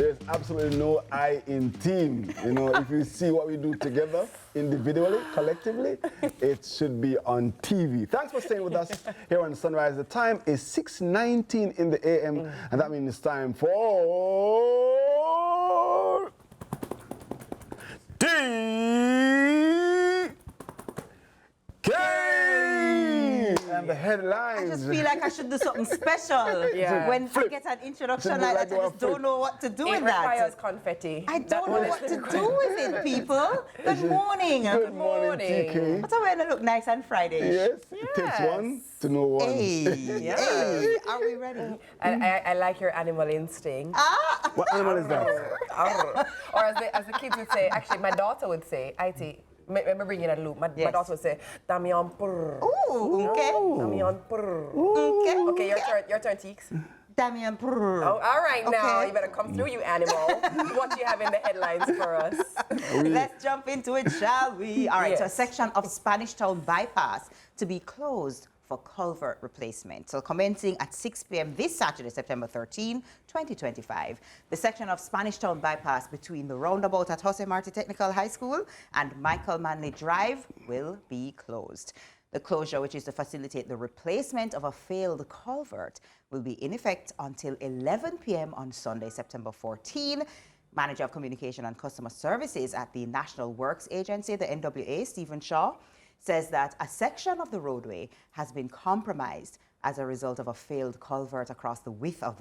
There's absolutely no I in team. You know, if you see what we do together, individually, collectively, it should be on TV. Thanks for staying with us here on Sunrise. The time is 6:19 in the a.m. And that means it's time for DK and the headlines. I just feel like I should do something special when I get an introduction like that. I just don't know what to do with that. It requires confetti. I don't know what to do with it, people. Good morning. Good morning, TK. But I want to look nice on Friday. Yes, it takes one to know one. Hey, hey, are we ready? I like your animal instinct. What animal is that? Or as the kids would say, actually my daughter would say, IT, remember bringing that loop, my daughter would say, Damian purr. Ooh, okay. Damian purr. Okay. Okay, your turn, Teeks. Damian purr. Oh, all right now, Okay. you better come through, you animal. What you have in the headlines for us? Let's jump into it, shall we? All right, Yes. so a section of Spanish Town bypass to be closed for culvert replacement. So commencing at 6 p.m. this Saturday, September 13, 2025, the section of Spanish Town bypass between the roundabout at Jose Marti Technical High School and Michael Manley Drive will be closed. The closure, which is to facilitate the replacement of a failed culvert, will be in effect until 11 p.m. on Sunday, September 14. Manager of Communication and Customer Services at the National Works Agency, the NWA, Stephen Shaw, says that a section of the roadway has been compromised as a result of a failed culvert across the width of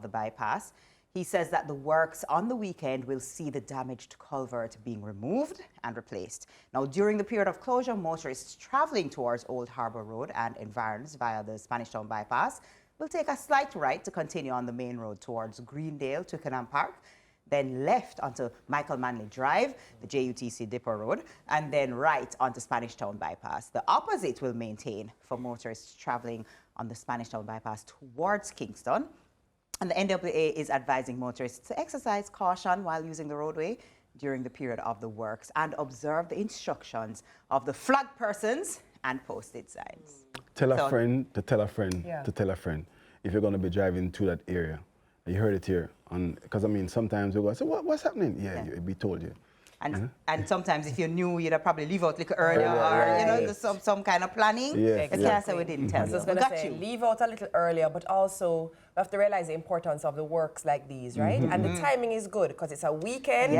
the bypass. He says that the works on the weekend will see the damaged culvert being removed and replaced. Now, during the period of closure, motorists traveling towards Old Harbour Road and environs via the Spanish Town bypass will take a slight right to continue on the main road towards Greendale, Twickenham Park, then left onto Michael Manley Drive, the JUTC Dipper Road, and then right onto Spanish Town bypass. The opposite will maintain for motorists traveling on the Spanish Town bypass towards Kingston. And the NWA is advising motorists to exercise caution while using the roadway during the period of the works and observe the instructions of the flag persons and posted signs. Tell a friend to tell a friend to tell a friend if you're going to be driving to that area. You heard it here. Because, I mean, sometimes we go, so what's happening? Yeah, we told you. And sometimes if you knew, you'd have probably leave out a little earlier or, you know, there's some kind of planning. Yes, You can't say we didn't tell you. I was going to say, leave out a little earlier, but also we have to realize the importance of the works like these, right? And the timing is good because it's a weekend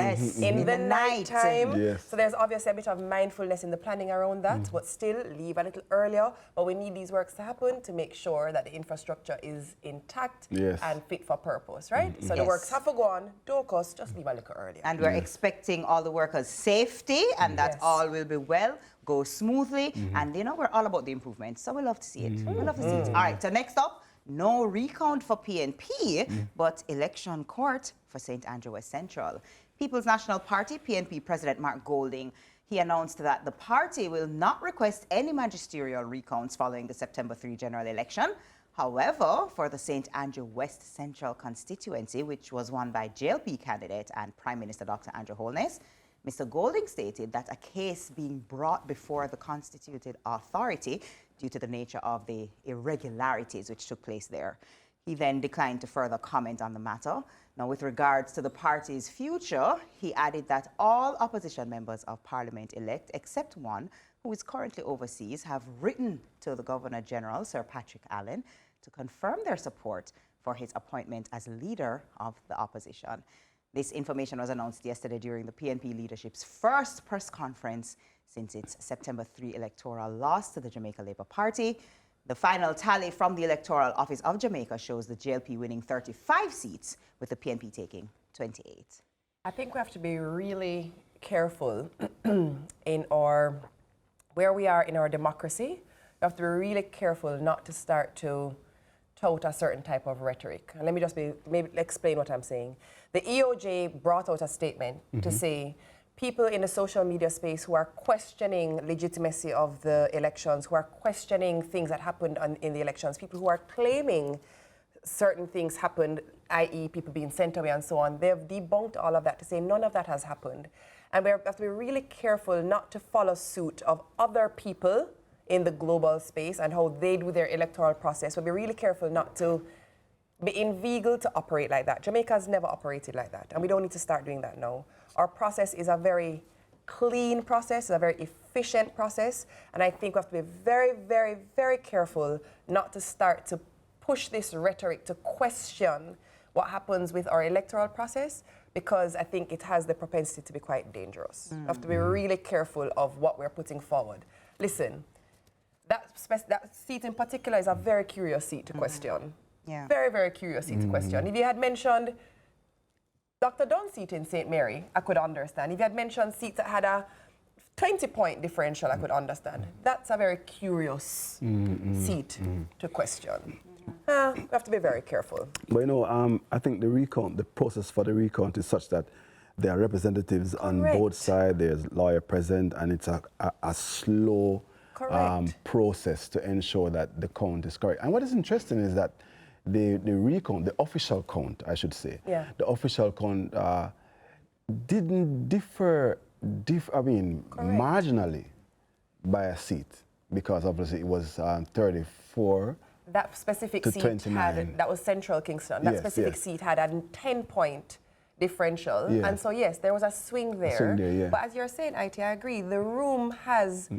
in the night time. Yes. So there's obviously a bit of mindfulness in the planning around that, but still leave a little earlier. But we need these works to happen to make sure that the infrastructure is intact and fit for purpose, right? So the works have to go on, don't cost, just leave a little earlier. And we're expecting all the workers' safety and that all will be well, go smoothly. And, you know, we're all about the improvements. So we love to see it. We love to see it. All right, so next up, no recount for PNP, but election court for St. Andrew West Central. People's National Party, PNP President Mark Golding, he announced that the party will not request any magisterial recounts following the September 3 general election. However, for the St. Andrew West Central constituency, which was won by JLP candidate and Prime Minister Dr. Andrew Holness, Mr. Golding stated that a case being brought before the constituted authority due to the nature of the irregularities which took place there. He then declined to further comment on the matter. Now, with regards to the party's future, he added that all opposition members of Parliament-elect, except one who is currently overseas, have written to the Governor-General, Sir Patrick Allen, to confirm their support for his appointment as leader of the opposition. This information was announced yesterday during the PNP leadership's first press conference since its September 3 electoral loss to the Jamaica Labour Party. The final tally from the Electoral Office of Jamaica shows the JLP winning 35 seats, with the PNP taking 28. I think we have to be really careful in where we are in our democracy. We have to be really careful not to start to tout a certain type of rhetoric. And let me just maybe explain what I'm saying. The EOJ brought out a statement to say people in the social media space who are questioning legitimacy of the elections, who are questioning things that happened in the elections, people who are claiming certain things happened, i.e. people being sent away and so on, they have debunked all of that to say none of that has happened. And we have to be really careful not to follow suit of other people in the global space and how they do their electoral process. We'll be really careful not to be inveigled to operate like that. Jamaica's never operated like that, and we don't need to start doing that now. Our process is a very clean process, a very efficient process, and I think we have to be very, very, very careful not to start to push this rhetoric to question what happens with our electoral process, because I think it has the propensity to be quite dangerous. We have to be really careful of what we're putting forward. Listen, that seat in particular is a very curious seat to question. Yeah. Very, very curious seat to question. If you had mentioned Dr. Dunn's seat in St. Mary, I could understand. If you had mentioned seats that had a 20-point differential, I could understand. That's a very curious seat to question. We have to be very careful. But you know, I think the process for the recount is such that there are representatives on both sides, there's lawyer present, and it's a slow process to ensure that the count is correct. And what is interesting is that the recount, the official count, I should say, the official count didn't differ, marginally by a seat, because obviously it was 34 that specific to seat 29. had, that was Central Kingston, that specific seat had a 10-point differential. And so, yes, there was a swing there. But as you're saying, IT, I agree, the room has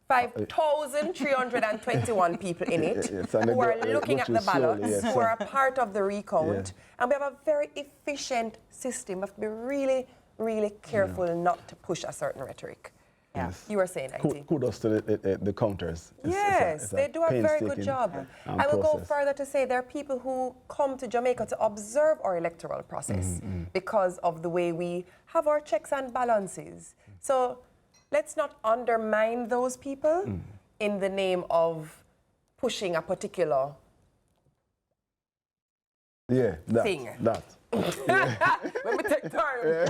5,321 people in it who are looking at the ballots, who are a part of the recount. And we have a very efficient system. We have to be really, really careful not to push a certain rhetoric. Yes. You were saying, IT. Kudos to the counters. Yes, they do a very good job. I will go further to say there are people who come to Jamaica to observe our electoral process because of the way we have our checks and balances. So let's not undermine those people in the name of pushing a particular thing. Let me take time.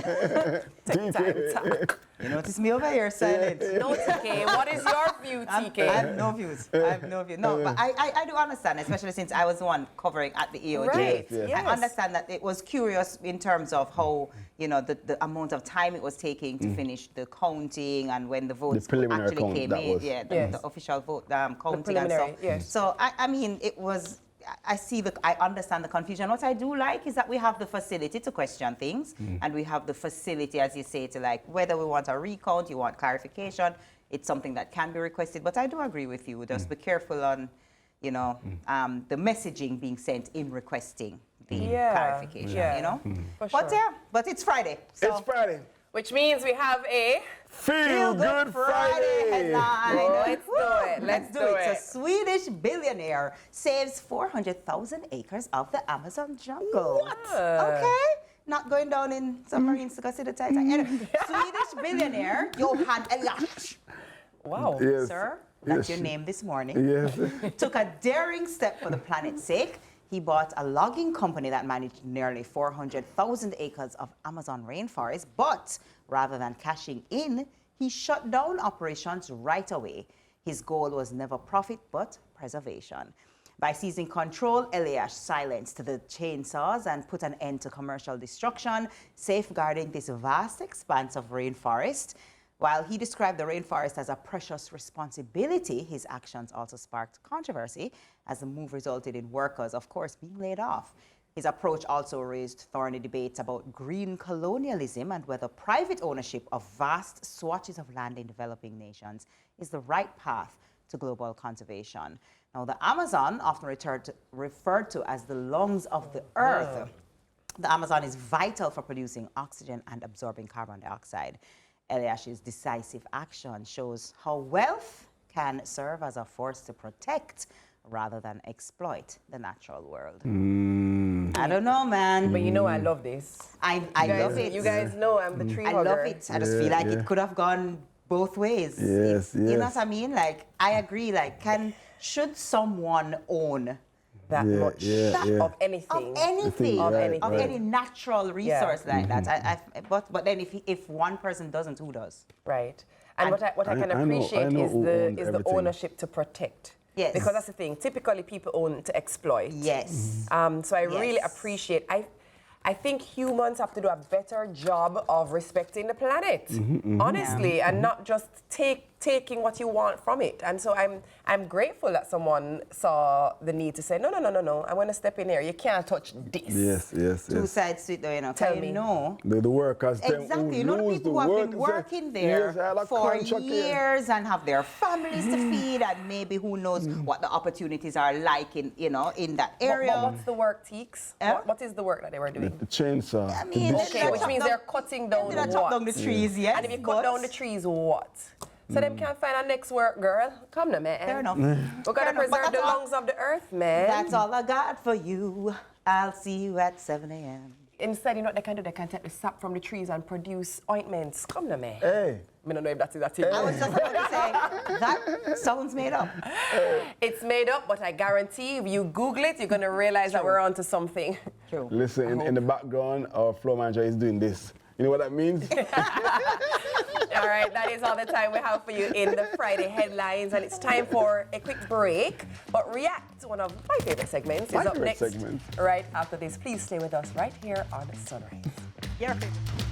Take time. You notice me over here silent. No, TK. What is your view, TK? I have no views. I have no views. No, but I do understand, especially since I was the one covering at the EOJ. Right. I understand that it was curious in terms of how, you know, the amount of time it was taking to finish the counting and when the votes actually came in. The official vote counting and stuff. So, I mean, it was... I understand the confusion. What I do like is that we have the facility to question things, and we have the facility, as you say, to like whether we want a recount, you want clarification, it's something that can be requested. But I do agree with you. Just be careful on, you know, the messaging being sent in requesting the clarification. You know, but it's Friday. So. It's Friday. Which means we have a Feel Good Friday headline. Let's do it. Let's do it. A Swedish billionaire saves 400,000 acres of the Amazon jungle. What? Okay. Not going down in submarines to go see the Titanic. Anyway, Swedish billionaire Johan Elias. Wow. Yes. Sir, that's your name this morning. Yes. Took a daring step for the planet's sake. He bought a logging company that managed nearly 400,000 acres of Amazon rainforest, but rather than cashing in, he shut down operations right away. His goal was never profit, but preservation. By seizing control, Elias silenced the chainsaws and put an end to commercial destruction, safeguarding this vast expanse of rainforest. While he described the rainforest as a precious responsibility, his actions also sparked controversy as the move resulted in workers, of course, being laid off. His approach also raised thorny debates about green colonialism and whether private ownership of vast swatches of land in developing nations is the right path to global conservation. Now, the Amazon, often referred to as the lungs of the earth, the Amazon is vital for producing oxygen and absorbing carbon dioxide. Eliash's decisive action shows how wealth can serve as a force to protect rather than exploit the natural world. I don't know, man. But you know I love this. I love it. You guys know I'm the tree hugger. I love it. I just feel like it could have gone both ways. Yes, You know what I mean? Like, I agree. Like, should someone own that much of anything? Of any natural resource like that. But then if one person doesn't, who does? Right. And what I can appreciate is the ownership to protect. Yes. Because that's the thing. Typically, people own to exploit. Yes. So I really appreciate. I think humans have to do a better job of respecting the planet, honestly, and not just take taking what you want from it. And so I'm grateful that someone saw the need to say, no, I want to step in here. You can't touch this. Yes. Two sides to it, though, you know. Tell you me. know. The workers. Exactly. You know the people who have been working there for years and have their families to feed, and maybe who knows what the opportunities are like in, you know, in that area. What's the work, Teeks? What is the work that they were doing? The chainsaw. I mean, Okay, which means they're cutting down They chop down the trees, yes. And if you cut down the trees, what? So them can't find a next work, girl. Come now, man. Fair enough. We're gonna preserve the lungs of the earth, man. That's all I got for you. I'll see you at 7 a.m. Instead, you know what they can do? They can take the sap from the trees and produce ointments. Come now, man. Hey. I don't know if that's it. I was just about to say, that sounds made up. It's made up, but I guarantee if you Google it, you're going to realize that we're onto something. True. Listen, in the background, our floor manager is doing this. You know what that means? All right, that is all the time we have for you in the Friday headlines, and it's time for a quick break. But React, one of my favorite segments, is up next right after this. Please stay with us right here on Sunrise. Your favorite.